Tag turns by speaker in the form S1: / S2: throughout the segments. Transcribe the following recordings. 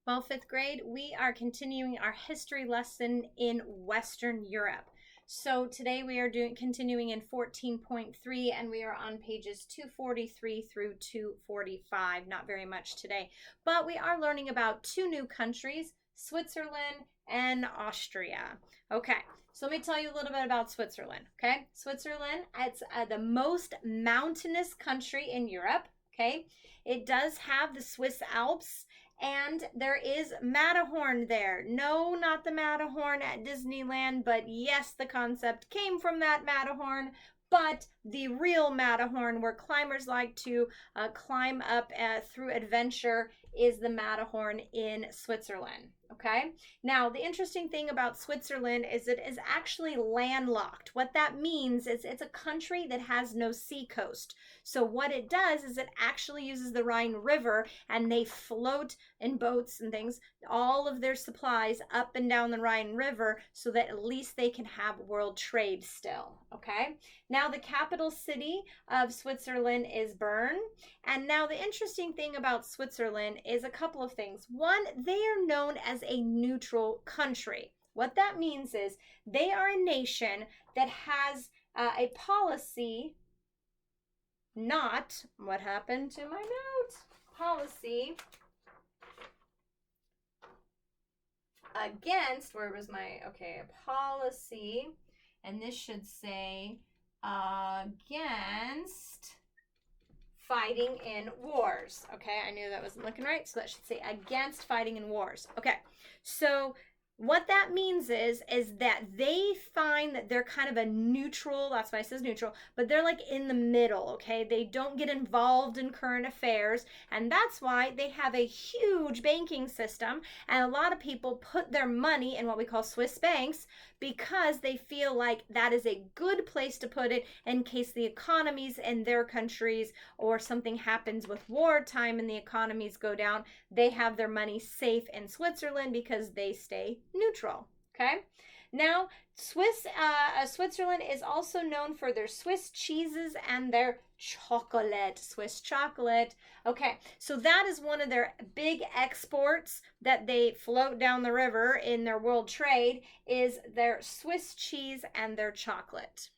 S1: Well, fifth grade, we are continuing our history lesson in Western Europe. So today we are continuing in 14.3 and we are on pages 243 through 245. Not very much today, but we are learning about two new countries, Switzerland and Austria. Okay, so let me tell you a little bit about Switzerland. Okay, Switzerland, it's the most mountainous country in Europe. Okay, it does have the Swiss Alps, and there is Matterhorn there. No, not the Matterhorn at Disneyland, but yes, the concept came from that Matterhorn. But the real Matterhorn, where climbers like to climb up through adventure, is the Matterhorn in Switzerland. Okay, now the interesting thing about Switzerland is it is actually landlocked. What that means is it's a country that has no sea coast. So what it does is it actually uses the Rhine River, and they float in boats and things, all of their supplies up and down the Rhine River, so that at least they can have world trade still. Okay, now the capital city of Switzerland is Bern. And now the interesting thing about Switzerland is a couple of things. One, they are known as a neutral country. What that means is they are a nation that has a policy, not, what happened to my note? Policy against, where was my, okay, policy, and this should say against fighting in wars. Okay, I knew that wasn't looking right, so that should say against fighting in wars. Okay, so what that means is that they find that they're kind of a neutral, that's why it says neutral, but they're like in the middle, okay? They don't get involved in current affairs, and that's why they have a huge banking system, and a lot of people put their money in what we call Swiss banks because they feel like that is a good place to put it in case the economies in their countries or something happens with wartime and the economies go down. They have their money safe in Switzerland because they stay neutral. Okay, now Switzerland is also known for their Swiss cheeses and their chocolate, Swiss chocolate. Okay, so that is one of their big exports that they float down the river in their world trade, is their Swiss cheese and their chocolate.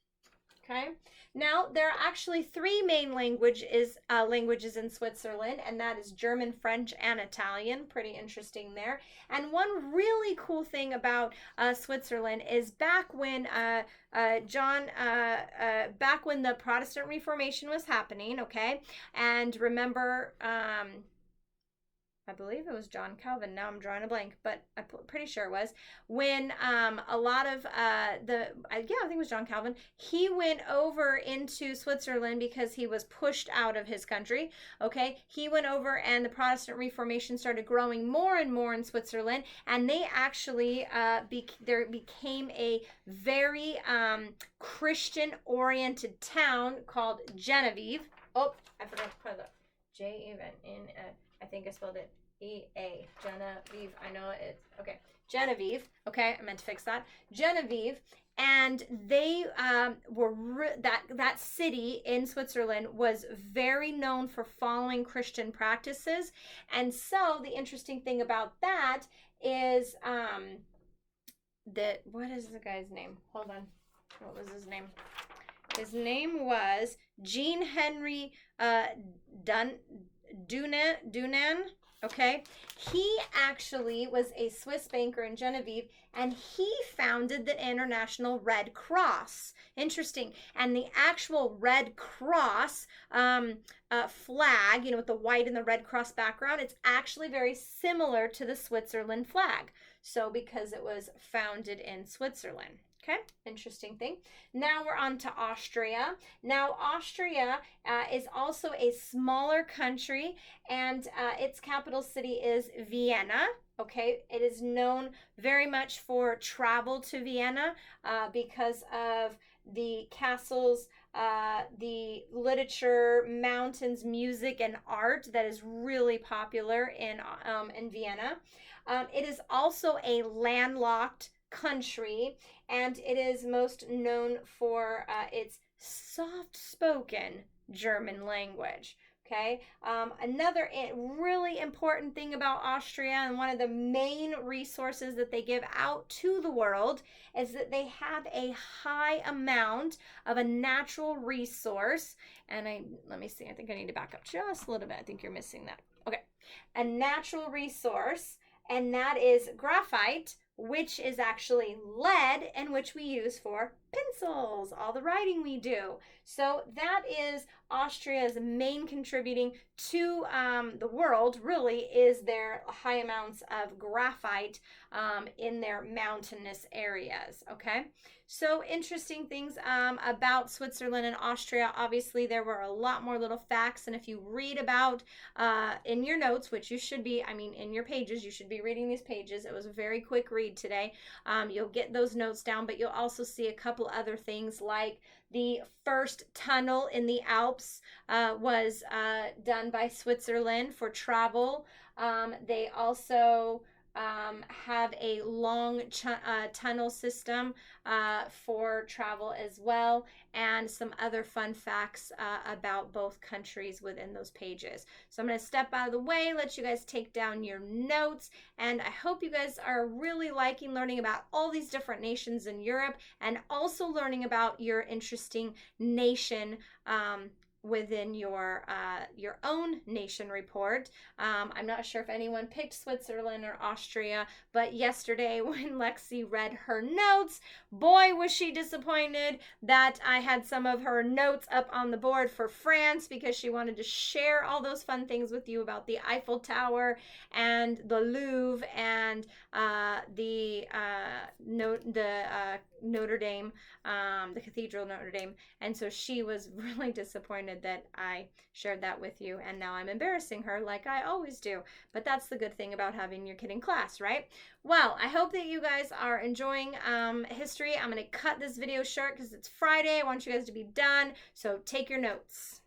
S1: Okay, now there are actually three main languages in Switzerland, and that is German, French, and Italian. Pretty interesting there. And one really cool thing about Switzerland is back when back when the Protestant Reformation was happening, okay, and remember, I believe it was John Calvin. Now I'm drawing a blank, but I'm pretty sure it was when a lot of I think it was John Calvin. He went over into Switzerland because he was pushed out of his country. Okay, he went over, and the Protestant Reformation started growing more and more in Switzerland, and they actually there became a very Christian-oriented town called Genevieve. Oh, I forgot to put the J even in. I think I spelled it E-A, Genevieve. I know it's, okay, Genevieve. Okay, I meant to fix that. Genevieve, and they that city in Switzerland was very known for following Christian practices. And so the interesting thing about that is that, what is the guy's name? Hold on. What was his name? His name was Jean Henry Dunant. Okay, he actually was a Swiss banker in Genevieve, and he founded the International Red Cross. Interesting. And the actual Red Cross flag, with the white and the Red Cross background, it's actually very similar to the Switzerland flag. So because it was founded in Switzerland. Okay, interesting thing. Now we're on to Austria. Now Austria is also a smaller country, and its capital city is Vienna. Okay, it is known very much for travel to Vienna because of the castles, the literature, mountains, music, and art that is really popular in Vienna. It is also a landlocked country, and it is most known for its soft-spoken German language. Okay, another really important thing about Austria, and one of the main resources that they give out to the world, is that they have a high amount of a natural resource. And let me see, I think I need to back up just a little bit. I think you're missing that. Okay, a natural resource, and that is graphite, which is actually lead, and which we use for pencils, all the writing we do. So that is Austria's main contributing to the world, really, is their high amounts of graphite in their mountainous areas. Okay, so interesting things about Switzerland and Austria. Obviously, there were a lot more little facts, and if you read about in your notes, which you should be, I mean, in your pages, you should be reading these pages. It was a very quick read today. You'll get those notes down, but you'll also see a couple other things, like the first tunnel in the Alps was done by Switzerland for travel. They also have a long tunnel system for travel as well, and some other fun facts about both countries within those pages. So I'm going to step out of the way, let you guys take down your notes, and I hope you guys are really liking learning about all these different nations in Europe, and also learning about your interesting nation within your own nation report. I'm not sure if anyone picked Switzerland or Austria, but yesterday when Lexi read her notes, boy was she disappointed that I had some of her notes up on the board for France, because she wanted to share all those fun things with you about the Eiffel Tower and the Louvre and the Notre Dame, the Cathedral Notre Dame. And so she was really disappointed that I shared that with you, and now I'm embarrassing her like I always do. But that's the good thing about having your kid in class, right? Well, I hope that you guys are enjoying history. I'm going to cut this video short because it's Friday. I want you guys to be done, so take your notes.